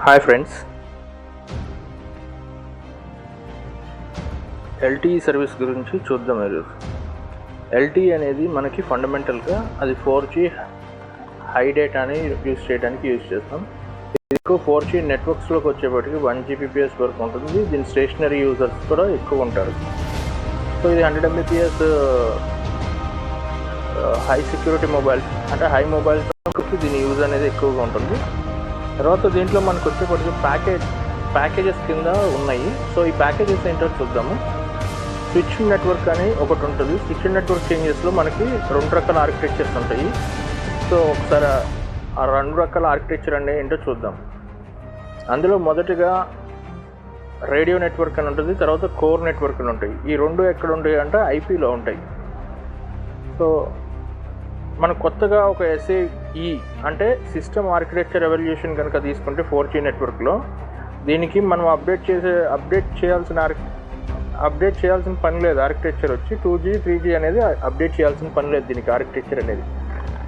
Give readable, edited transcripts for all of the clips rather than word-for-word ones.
Hi friends, LTE service గురించి చూద్దాం. ఈరోజు ఎల్టీఈ అనేది మనకి ఫండమెంటల్గా అది 4G హై డేటాని యూజ్ చేయడానికి యూజ్ చేస్తాం. ఎక్కువ 4G నెట్వర్క్స్లోకి వచ్చేప్పటికి 1 Gbps వరకు ఉంటుంది. దీని స్టేషనరీ యూజర్స్ కూడా ఎక్కువ ఉంటారు. సో ఇది 100 Mbps హై సెక్యూరిటీ మొబైల్, అంటే హై మొబైల్స్ దీని యూజ్ అనేది ఎక్కువగా ఉంటుంది. తర్వాత దీంట్లో మనకు వచ్చేప్పటికి ప్యాకేజెస్ కింద ఉన్నాయి. సో ఈ ప్యాకేజెస్ ఏంటో చూద్దాము. స్విచ్ నెట్వర్క్ అని ఒకటి ఉంటుంది. స్విచ్ నెట్వర్క్ చేంజెస్లో మనకి 2 రకాల ఆర్కిటెక్చర్స్ ఉంటాయి. సో ఒకసారి ఆ 2 రకాల ఆర్కిటెక్చర్ అనేది ఏంటో చూద్దాం. అందులో మొదటిగా రేడియో నెట్వర్క్ అని ఉంటుంది, తర్వాత కోర్ నెట్వర్క్ అని ఉంటాయి. ఈ 2 ఎక్కడ ఉంటాయి అంటే ఐపీలో ఉంటాయి. సో మనం కొత్తగా ఒక SAE అంటే సిస్టమ్ ఆర్కిటెక్చర్ ఎవల్యూషన్ కనుక తీసుకుంటే 4G నెట్వర్క్లో దీనికి మనం అప్డేట్ చేయాల్సిన పని లేదు. ఆర్కిటెక్చర్ వచ్చి 2G 3G అనేది అప్డేట్ చేయాల్సిన పని లేదు దీనికి ఆర్కిటెక్చర్ అనేది.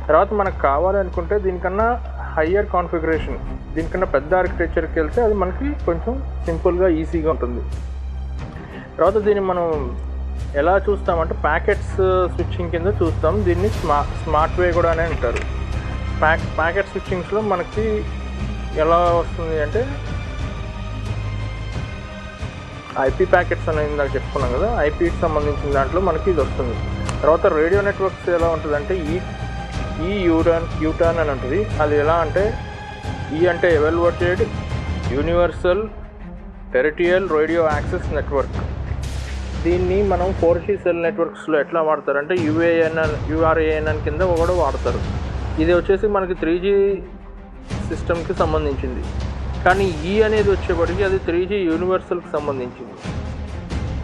తర్వాత మనకు కావాలనుకుంటే దీనికన్నా హయ్యర్ కాన్ఫిగరేషన్, దీనికన్నా పెద్ద ఆర్కిటెక్చర్కి వెళ్తే అది మనకి కొంచెం సింపుల్గా ఈజీగా ఉంటుంది. తర్వాత దీన్ని మనం ఎలా చూస్తామంటే ప్యాకెట్స్ స్విచ్చింగ్ కింద చూస్తాం. దీన్ని స్మార్ట్ వే కూడా అనే అంటారు. ప్యాకెట్ స్విచ్చింగ్స్లో మనకి ఎలా వస్తుంది అంటే ఐపీ ప్యాకెట్స్ అనేది ఇందాక చెప్పుకున్నాం కదా, ఐపీకి సంబంధించిన దాంట్లో మనకి ఇది వస్తుంది. తర్వాత రేడియో నెట్వర్క్స్ ఎలా ఉంటుందంటే యూటర్న్ అని ఉంటుంది. అది ఎలా అంటే అంటే evaluated universal territorial radio access network. దీన్ని మనం 4G సెల్ నెట్వర్క్స్లో ఎట్లా వాడతారంటే URAN కింద కూడా వాడతారు. ఇది వచ్చేసి మనకి 3G సిస్టమ్కి సంబంధించింది. కానీ అనేది వచ్చేప్పటికి అది 3G యూనివర్సల్కి సంబంధించింది.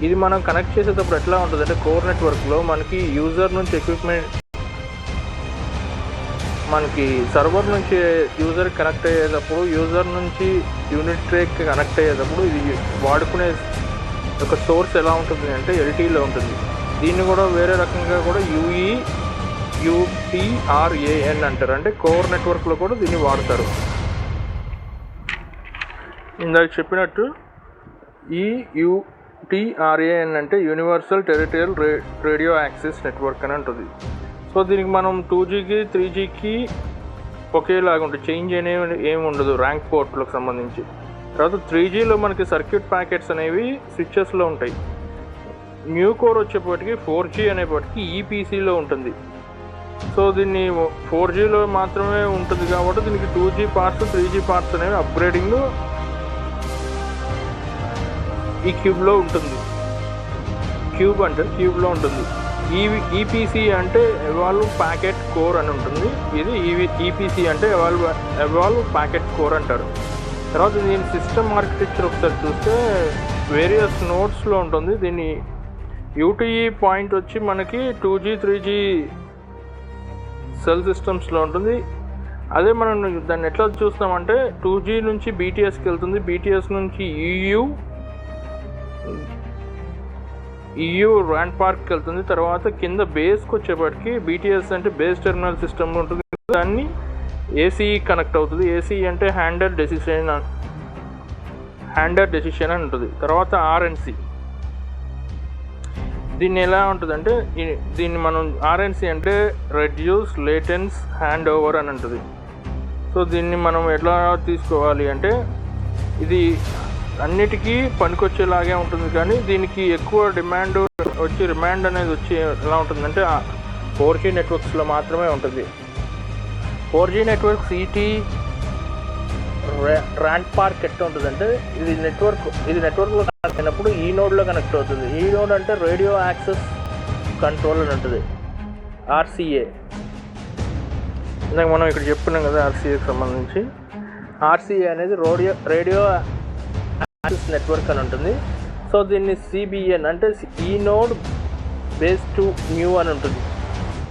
ఇది మనం కనెక్ట్ చేసేటప్పుడు ఎట్లా ఉంటుంది అంటే కోర్ నెట్వర్క్లో మనకి యూజర్ నుంచి ఎక్విప్మెంట్, మనకి సర్వర్ నుంచి యూజర్ కనెక్ట్ అయ్యేటప్పుడు, యూజర్ నుంచి యూనిట్ ట్రేకి కనెక్ట్ అయ్యేటప్పుడు ఇది వాడుకునే ఒక సోర్స్ ఎలా ఉంటుంది అంటే ఎల్టీలో ఉంటుంది. దీన్ని కూడా వేరే రకంగా కూడా UTRAN అంటారు. అంటే కోర్ నెట్వర్క్లో కూడా దీన్ని వాడతారు. ఇందాక చెప్పినట్టు UTRAN అంటే universal territorial radio access network అని ఉంటుంది. సో దీనికి మనం 2Gకి 3Gకి ఒకేలాగా ఉంటుంది, చేంజ్ అనేవి ఏమి ఉండదు ర్యాంక్ పోర్ట్లకు సంబంధించి. తర్వాత 3Gలో మనకి సర్క్యూట్ ప్యాకెట్స్ అనేవి స్విచ్చెస్లో ఉంటాయి. న్యూ కోర్ వచ్చేప్పటికి 4G అనేప్పటికీ EPCలో ఉంటుంది. సో దీన్ని 4Gలో మాత్రమే ఉంటుంది కాబట్టి దీనికి 2G పార్ట్స్ 3G పార్ట్స్ అనేవి అప్గ్రేడింగ్ ఈ క్యూబ్లో ఉంటుంది. క్యూబ్లో ఉంటుంది. EPC అంటే ఎవాల్వ్ ప్యాకెట్ కోర్ అని ఉంటుంది. ఇది EPC అంటే ఎవాల్వ్ ప్యాకెట్ కోర్ అంటారు. తర్వాత దీని సిస్టమ్ ఆర్కిటెక్చర్ ఒకసారి చూస్తే వేరియస్ నోడ్స్లో ఉంటుంది. దీని UTE పాయింట్ వచ్చి మనకి 2G 3G సెల్ సిస్టమ్స్లో ఉంటుంది. అదే మనం దాన్ని ఎట్లా చూస్తామంటే 2G నుంచి BTSకి వెళ్తుంది, BTS నుంచి EU RAN పార్క్కి వెళ్తుంది. తర్వాత కింద బేస్కి వచ్చేప్పటికి BTS అంటే బేస్ టెర్మినల్ సిస్టమ్ ఉంటుంది, దాన్ని ACE కనెక్ట్ అవుతుంది. ACE అంటే హ్యాండర్ డెసిషన్ అని ఉంటుంది. తర్వాత RNC, దీన్ని ఎలా ఉంటుందంటే దీన్ని మనం RNC అంటే రెడ్యూస్ లేటెన్స్ హ్యాండ్ ఓవర్ అని ఉంటుంది. సో దీన్ని మనం ఎట్లా తీసుకోవాలి అంటే ఇది అన్నిటికీ పనికొచ్చేలాగే ఉంటుంది, కానీ దీనికి ఎక్కువ రిమాండ్ అనేది వచ్చి ఎలా ఉంటుందంటే 4G నెట్వర్క్స్లో మాత్రమే ఉంటుంది. 4G నెట్వర్క్స్ RAN పార్క్ ఎట్లా ఉంటుందంటే ఇది నెట్వర్క్లో కనెక్ట్ అయినప్పుడు ఈ నోడ్లో కనెక్ట్ అవుతుంది. ఈ నోడ్ అంటే రేడియో యాక్సెస్ కంట్రోల్ అని ఉంటుంది, RCA. ఇందాక మనం ఇక్కడ చెప్పుకున్నాం కదా RCAకి సంబంధించి. RCA అనేది రేడియో యాక్సెస్ నెట్వర్క్ అని ఉంటుంది. సో దీన్ని CBN అంటే ఈ నోడ్ బేస్ టు న్యూ అని ఉంటుంది.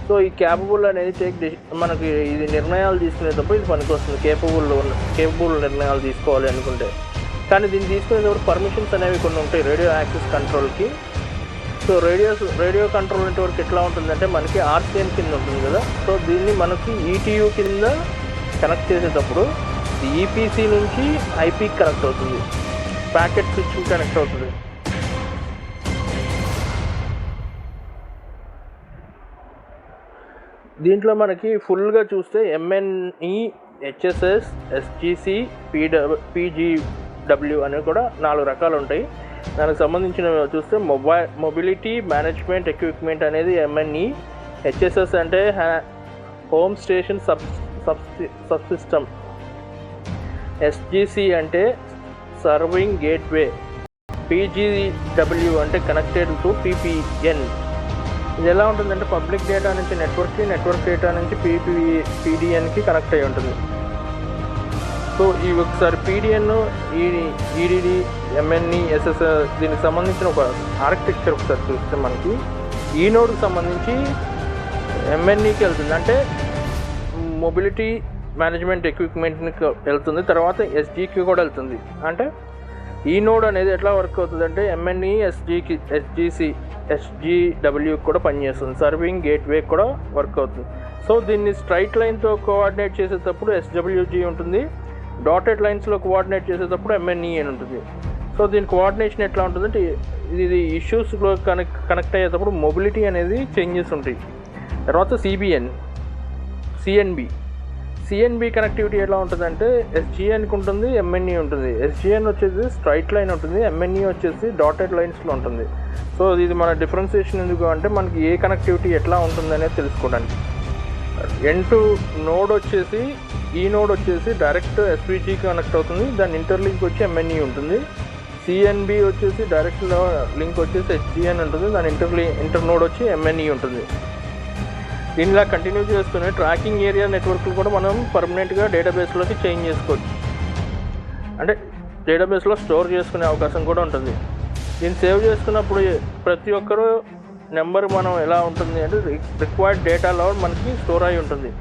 సో ఈ కేపబుల్ అనేది మనకి ఇది నిర్ణయాలు తీసుకునేటప్పుడు ఇది పనికొస్తుంది. కేపబుల్ నిర్ణయాలు తీసుకోవాలి అనుకుంటే. కానీ దీన్ని తీసుకునేటప్పుడు పర్మిషన్స్ అనేవి కొన్ని ఉంటాయి రేడియో యాక్సెస్ కంట్రోల్కి. సో రేడియో కంట్రోల్ నెట్వర్క్ ఎట్లా ఉంటుందంటే మనకి RCN కింద ఉంటుంది కదా. సో దీన్ని మనకి ETU కింద కనెక్ట్ చేసేటప్పుడు ఈపీసీ నుంచి ఐపీకి కనెక్ట్ అవుతుంది, ప్యాకెట్ స్విచ్ కనెక్ట్ అవుతుంది. దీంట్లో మనకి ఫుల్గా చూస్తే ఎంఎన్ఈ, హెచ్ఎస్ఎస్, ఎస్జిసి, పీజీడబ్ల్యూ అనేవి కూడా 4 రకాలు ఉంటాయి. దానికి సంబంధించిన చూస్తే మొబిలిటీ మేనేజ్మెంట్ ఎక్విప్మెంట్ అనేది ఎంఎన్ఈ, హెచ్ఎస్ఎస్ అంటే హోమ్ స్టేషన్ సబ్ సిస్టమ్, ఎస్జిసి అంటే సర్వింగ్ గేట్వే, పీజీడబ్ల్యూ అంటే కనెక్టెడ్ టు పీపీఎన్. ఇది ఎలా ఉంటుందంటే పబ్లిక్ డేటా నుంచి నెట్వర్క్ డేటా నుంచి పీడిఎన్కి కనెక్ట్ అయి ఉంటుంది. సో ఈ ఒకసారి పీడిఎన్, ఈడిడి, ఎంఎన్ఈ, ఎస్ఎస్ దీనికి సంబంధించిన ఒక ఆర్కిటెక్చర్ ఒకసారి చూస్తే మనకి ఈ నోడ్కి సంబంధించి ఎంఎన్ఈకి వెళ్తుంది, అంటే మొబిలిటీ మేనేజ్మెంట్ ఎక్విప్మెంట్కి వెళ్తుంది. తర్వాత ఎస్జీకి కూడా వెళ్తుంది. అంటే ఈ నోడ్ అనేది ఎట్లా వర్క్ అవుతుంది అంటే ఎంఎన్ఈ, ఎస్జిసి, ఎస్జిడబ్ల్యూకి కూడా పనిచేస్తుంది, సర్వింగ్ గేట్వే కూడా వర్క్ అవుతుంది. సో దీన్ని స్ట్రైట్ లైన్తో కోఆర్డినేట్ చేసేటప్పుడు ఎస్డబ్ల్యూజీ ఉంటుంది, డాటెడ్ లైన్స్లో కోఆర్డినేట్ చేసేటప్పుడు ఎంఎన్ఈ అని ఉంటుంది. సో దీని కోఆర్డినేషన్ ఎట్లా ఉంటుందంటే ఇది ఇష్యూస్లో కనెక్ట్ అయ్యేటప్పుడు మొబిలిటీ అనేది చేంజెస్ ఉంటాయి. తర్వాత సిఎన్బి కనెక్టివిటీ ఎలా ఉంటుందంటే ఎస్జిఎన్కి ఉంటుంది, ఎంఎన్ఈ ఉంటుంది. ఎస్జిఎన్ వచ్చేసి స్ట్రైట్ లైన్ ఉంటుంది, ఎంఎన్ఈ వచ్చేసి డాటెడ్ లైన్స్లో ఉంటుంది. సో ఇది మన డిఫరెన్సియేషన్ ఎందుకు అంటే మనకి ఏ కనెక్టివిటీ ఎట్లా ఉంటుంది అనేది తెలుసుకోవడానికి. N2 నోడ్ వచ్చేసి ఈ నోడ్ వచ్చేసి డైరెక్ట్ ఎస్విజికి కనెక్ట్ అవుతుంది, దాని ఇంటర్లింక్ వచ్చి ఎంఎన్ఈ ఉంటుంది. సిఎన్బి వచ్చేసి డైరెక్ట్ లింక్ వచ్చేసి హెచ్జిఎన్ ఉంటుంది, దాని ఇంటర్ నోడ్ వచ్చి ఎంఎన్ఈ ఉంటుంది. దీనిలా కంటిన్యూ చేసుకుని ట్రాకింగ్ ఏరియా నెట్వర్క్లు కూడా మనం పర్మనెంట్గా డేటాబేస్లోకి చేంజ్ చేసుకోవచ్చు, అంటే డేటాబేస్లో స్టోర్ చేసుకునే అవకాశం కూడా ఉంటుంది. దీన్ని సేవ్ చేసుకున్నప్పుడు ప్రతి ఒక్కరూ నెంబర్ మనం ఎలా ఉంటుంది అంటే రిక్వైర్డ్ డేటాలో మనకి స్టోర్ అయి ఉంటుంది.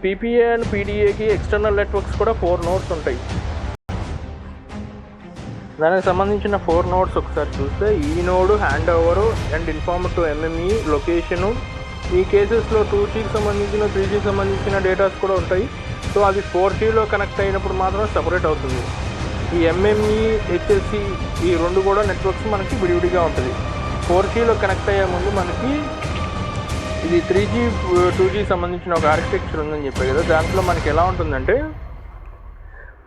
పీపీఏ అండ్ పీడిఏకి ఎక్స్టర్నల్ నెట్వర్క్స్ కూడా 4 నోడ్స్ ఉంటాయి. దానికి సంబంధించిన 4 నోడ్స్ ఒకసారి చూస్తే ఈ node hand over and inform to MME location. ఈ కేసెస్లో 2Gకి సంబంధించిన 3Gకి సంబంధించిన డేటాస్ కూడా ఉంటాయి. సో అది 4Gలో కనెక్ట్ అయినప్పుడు మాత్రం సపరేట్ అవుతుంది. ఈ ఎంఎంఈ, హెచ్ఎస్సి ఈ 2 కూడా నెట్వర్క్స్ మనకి విడివిడిగా ఉంటుంది. 4Gలో కనెక్ట్ అయ్యే ముందు మనకి ఇది 3G 2G సంబంధించిన ఒక ఆర్కిటెక్చర్ ఉందని చెప్పాయి కదా, దాంట్లో మనకి ఎలా ఉంటుందంటే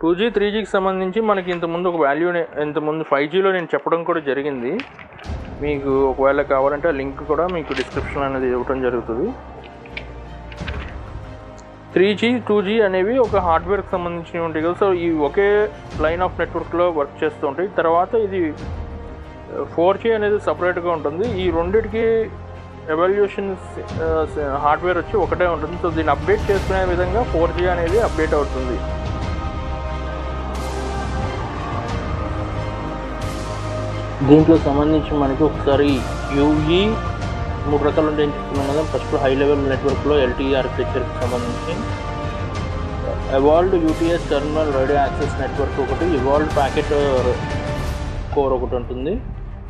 2G 3Gకి సంబంధించి మనకి ఇంతకుముందు ఒక వాల్యూని ఇంతకుముందు 5Gలో నేను చెప్పడం కూడా జరిగింది. మీకు ఒకవేళ కావాలంటే లింక్ కూడా మీకు డిస్క్రిప్షన్ అనేది ఇవ్వడం జరుగుతుంది. 3G 2G అనేవి ఒక హార్డ్వేర్కి సంబంధించినవి ఉంటాయి కదా. సో ఈ ఒకే లైన్ ఆఫ్ నెట్వర్క్లో వర్క్ చేస్తూ ఉంటాయి. తర్వాత ఇది 4G అనేది సపరేట్గా ఉంటుంది. ఈ రెండింటికి ఎవల్యూషన్ హార్డ్వేర్ వచ్చి ఒకటే ఉంటుంది. సో దీన్ని అప్డేట్ చేసుకునే విధంగా 4G అనేది అప్డేట్ అవుతుంది. దీంట్లో సంబంధించి మనకి ఒకసారి యూఈ 3 రకాలు ఉంటాయని చెప్తున్నాం కదా. ఫస్ట్ హై లెవెల్ నెట్వర్క్లో ఎల్టీఈ ఆర్కిటెక్చర్కి సంబంధించి evolved UTS terminal radio access network ఒకటి, ఎవాల్వ్డ్ ప్యాకెట్ కోర్ ఒకటి ఉంటుంది.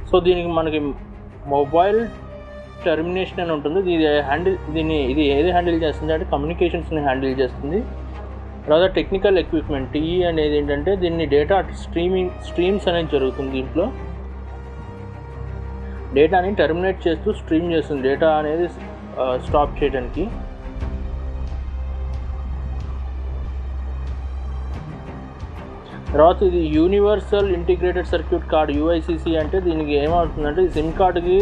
సో దీనికి మనకి మొబైల్ టెర్మినేషన్ అని ఉంటుంది. ఇది ఏది హ్యాండిల్ చేస్తుంది అంటే కమ్యూనికేషన్స్ని హ్యాండిల్ చేస్తుంది. తర్వాత టెక్నికల్ ఎక్విప్మెంట్ టీఈ అనేది ఏంటంటే దీన్ని డేటా స్ట్రీమ్స్ అనేది జరుగుతుంది. దీంట్లో డేటాని టెర్మినేట్ చేస్తూ స్ట్రీమ్ చేస్తుంది, డేటా అనేది స్టాప్ చేయడానికి. తర్వాత ఇది యూనివర్సల్ ఇంటిగ్రేటెడ్ సర్క్యూట్ కార్డ్ యూఐసిసి అంటే దీనికి ఏమవుతుందంటే సిమ్ కార్డుకి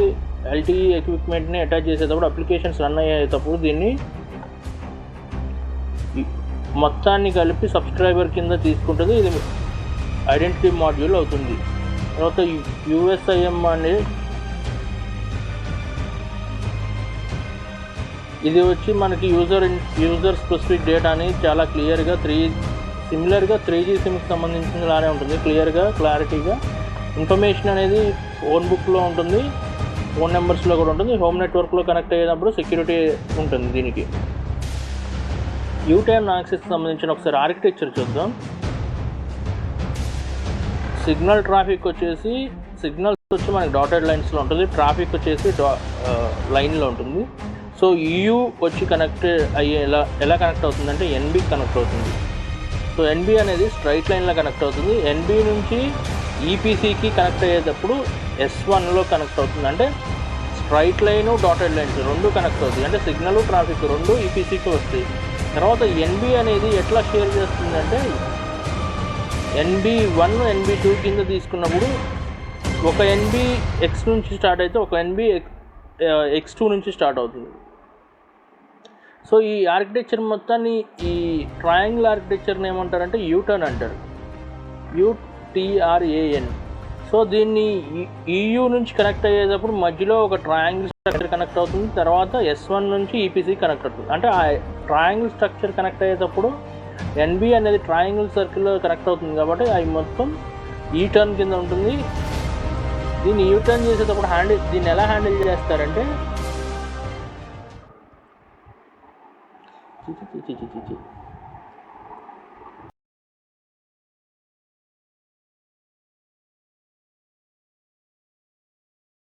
ఎల్టీఈ ఎక్విప్మెంట్ని అటాచ్ చేసేటప్పుడు అప్లికేషన్స్ రన్ అయ్యేటప్పుడు దీన్ని మొత్తాన్ని కలిపి సబ్స్క్రైబర్ కింద తీసుకుంటుంది. ఇది ఐడెంటిటీ మాడ్యూల్ అవుతుంది. తర్వాత యూఎస్ఐఎం అనేది ఇది వచ్చి మనకి యూజర్ స్పెసిఫిక్ డేటాని చాలా క్లియర్గా సిమిలర్గా 3G సిమ్కి సంబంధించినలానే ఉంటుంది. క్లారిటీగా ఇన్ఫర్మేషన్ అనేది ఫోన్ బుక్లో ఉంటుంది, ఫోన్ నెంబర్స్లో కూడా ఉంటుంది. హోమ్ నెట్వర్క్లో కనెక్ట్ అయ్యేటప్పుడు సెక్యూరిటీ ఉంటుంది. దీనికి యూటర్న్ యాక్సెస్కి సంబంధించిన ఒకసారి ఆర్కిటెక్చర్ చూద్దాం. సిగ్నల్ ట్రాఫిక్ వచ్చేసి సిగ్నల్స్ వచ్చి మనకి డాటెడ్ లైన్స్లో ఉంటుంది, ట్రాఫిక్ వచ్చేసి లైన్లో ఉంటుంది. సో EU వచ్చి కనెక్ట్ అయ్యే ఎలా కనెక్ట్ అవుతుందంటే NBకి కనెక్ట్ అవుతుంది. సో ఎన్బి అనేది స్ట్రైట్ లైన్లో కనెక్ట్ అవుతుంది. ఎన్బి నుంచి ఈపీసీకి కనెక్ట్ అయ్యేటప్పుడు S1లో కనెక్ట్ అవుతుంది. అంటే స్ట్రైట్ లైను డాటెడ్ లైన్స్ రెండు కనెక్ట్ అవుతాయి. అంటే సిగ్నల్ ట్రాఫిక్ రెండు ఈపీసీకి వస్తాయి. తర్వాత ఎన్బి అనేది ఎట్లా షేర్ చేస్తుందంటే NB1 NB2 కింద తీసుకున్నప్పుడు ఒక ఎన్బి X నుంచి స్టార్ట్ అయితే ఒక ఎన్బి X2 నుంచి స్టార్ట్ అవుతుంది. సో ఈ ఆర్కిటెక్చర్ మొత్తాన్ని ఈ ట్రయాంగిల్ ఆర్కిటెక్చర్ని ఏమంటారంటే యూటర్న్ అంటారు, UTRAN. సో దీన్ని EU నుంచి కనెక్ట్ అయ్యేటప్పుడు మధ్యలో ఒక ట్రయాంగిల్ స్ట్రక్చర్ కనెక్ట్ అవుతుంది. తర్వాత S1 నుంచి ఈపీసీ కనెక్ట్ అవుతుంది. అంటే ఆ ట్రయాంగిల్ స్ట్రక్చర్ కనెక్ట్ అయ్యేటప్పుడు ఎన్బి అనేది ట్రయాంగిల్ సర్కిల్లో కనెక్ట్ అవుతుంది కాబట్టి అవి మొత్తం యూటర్న్ కింద ఉంటుంది. దీన్ని యూటర్న్ చేసేటప్పుడు దీన్ని ఎలా హ్యాండిల్ చేస్తారంటే